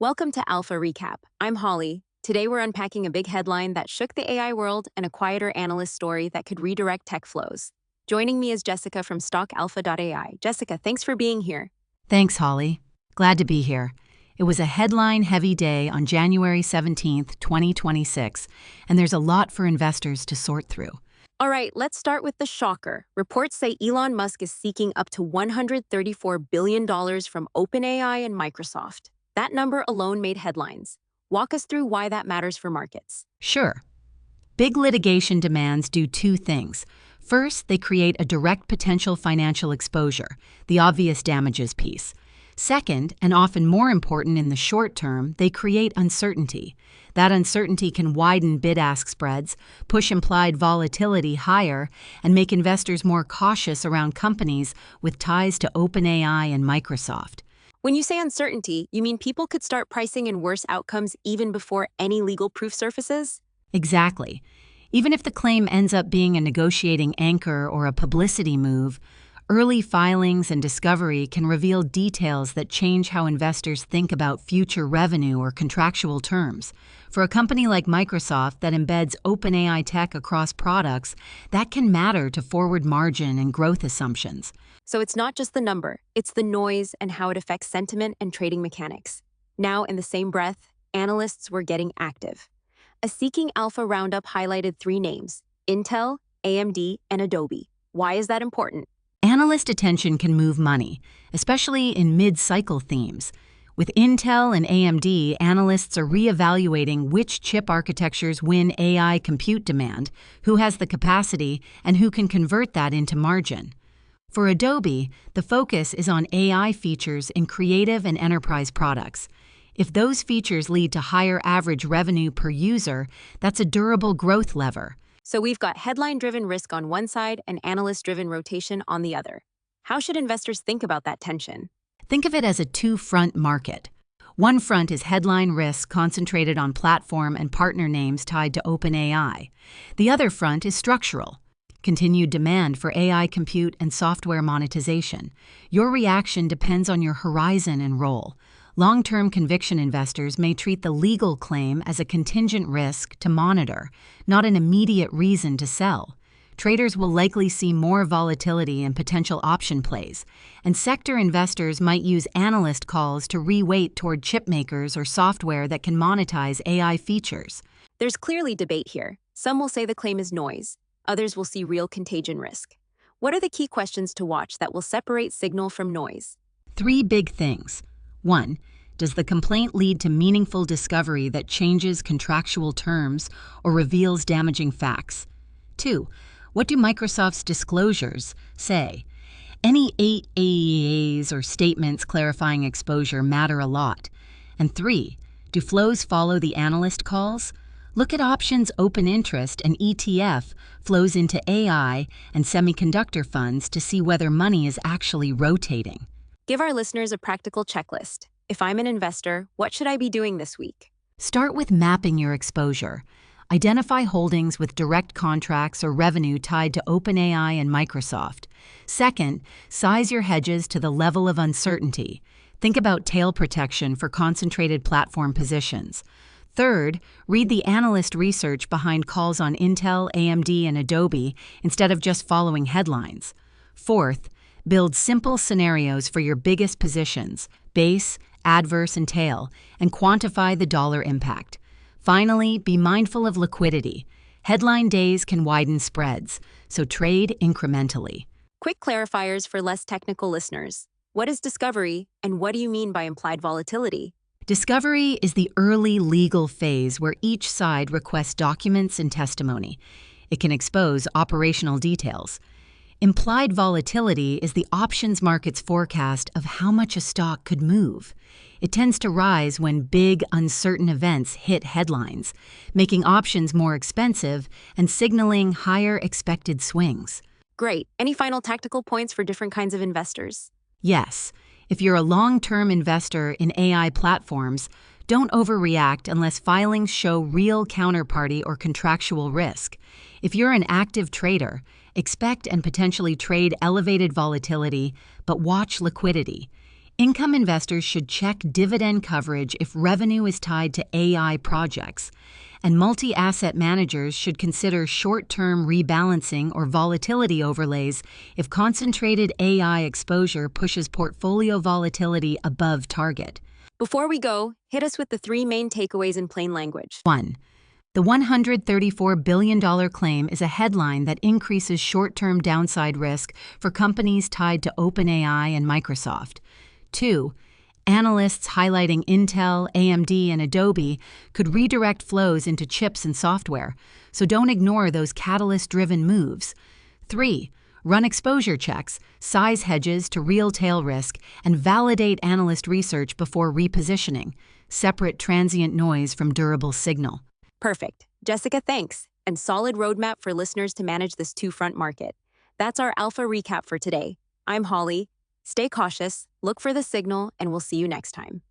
Welcome to Alpha Recap. I'm Holly. Today we're unpacking a big headline that shook the AI world and a quieter analyst story that could redirect tech flows. Joining me is Jessica from stockalpha.ai. Jessica, thanks for being here. Thanks, Holly. Glad to be here. It was a headline-heavy day on January 17th, 2026, and there's a lot for investors to sort through. All right, let's start with the shocker. Reports say Elon Musk is seeking up to $134 billion from OpenAI and Microsoft. That number alone made headlines. Walk us through why that matters for markets. Sure. Big litigation demands do two things. First, they create a direct potential financial exposure, the obvious damages piece. Second, and often more important in the short term, they create uncertainty. That uncertainty can widen bid-ask spreads, push implied volatility higher, and make investors more cautious around companies with ties to OpenAI and Microsoft. When you say uncertainty, you mean people could start pricing in worse outcomes even before any legal proof surfaces? Exactly. Even if the claim ends up being a negotiating anchor or a publicity move, early filings and discovery can reveal details that change how investors think about future revenue or contractual terms. For a company like Microsoft that embeds OpenAI tech across products, that can matter to forward margin and growth assumptions. So it's not just the number, it's the noise and how it affects sentiment and trading mechanics. Now, in the same breath, analysts were getting active. A Seeking Alpha roundup highlighted three names: Intel, AMD, and Adobe. Why is that important? Analyst attention can move money, especially in mid-cycle themes. With Intel and AMD, analysts are reevaluating which chip architectures win AI compute demand, who has the capacity, and who can convert that into margin. For Adobe, the focus is on AI features in creative and enterprise products. If those features lead to higher average revenue per user, that's a durable growth lever. So we've got headline-driven risk on one side and analyst-driven rotation on the other. How should investors think about that tension? Think of it as a two-front market. One front is headline risk concentrated on platform and partner names tied to OpenAI. The other front is structural. Continued demand for AI compute and software monetization. Your reaction depends on your horizon and role. Long-term conviction investors may treat the legal claim as a contingent risk to monitor, not an immediate reason to sell. Traders will likely see more volatility in potential option plays, and sector investors might use analyst calls to re-weight toward chipmakers or software that can monetize AI features. There's clearly debate here. Some will say the claim is noise. Others will see real contagion risk. What are the key questions to watch that will separate signal from noise? Three big things. 1. Does the complaint lead to meaningful discovery that changes contractual terms or reveals damaging facts? 2. What do Microsoft's disclosures say? Any 8 AEAs or statements clarifying exposure matter a lot. And 3. Do flows follow the analyst calls? Look at options open interest and ETF flows into AI and semiconductor funds to see whether money is actually rotating. Give our listeners a practical checklist. If I'm an investor, what should I be doing this week? Start with mapping your exposure. Identify holdings with direct contracts or revenue tied to OpenAI and Microsoft. Second, size your hedges to the level of uncertainty. Think about tail protection for concentrated platform positions. Third, read the analyst research behind calls on Intel, AMD, and Adobe instead of just following headlines. Fourth, build simple scenarios for your biggest positions, base, adverse, and tail, and quantify the dollar impact. Finally, be mindful of liquidity. Headline days can widen spreads, so trade incrementally. Quick clarifiers for less technical listeners. What is discovery, and what do you mean by implied volatility? Discovery is the early legal phase where each side requests documents and testimony. It can expose operational details. Implied volatility is the options market's forecast of how much a stock could move. It tends to rise when big, uncertain events hit headlines, making options more expensive and signaling higher expected swings. Great. Any final tactical points for different kinds of investors? Yes. If you're a long-term investor in AI platforms, don't overreact unless filings show real counterparty or contractual risk. If you're an active trader, expect and potentially trade elevated volatility, but watch liquidity. Income investors should check dividend coverage if revenue is tied to AI projects, and multi-asset managers should consider short-term rebalancing or volatility overlays if concentrated AI exposure pushes portfolio volatility above target. Before we go, hit us with the three main takeaways in plain language. 1. The $134 billion claim is a headline that increases short-term downside risk for companies tied to OpenAI and Microsoft. 2. Analysts highlighting Intel, AMD, and Adobe could redirect flows into chips and software, so don't ignore those catalyst-driven moves. 3. Run exposure checks, size hedges to real tail risk, and validate analyst research before repositioning. Separate transient noise from durable signal. Perfect. Jessica, thanks. And solid roadmap for listeners to manage this two-front market. That's our Alpha recap for today. I'm Holly. Stay cautious, look for the signal, and we'll see you next time.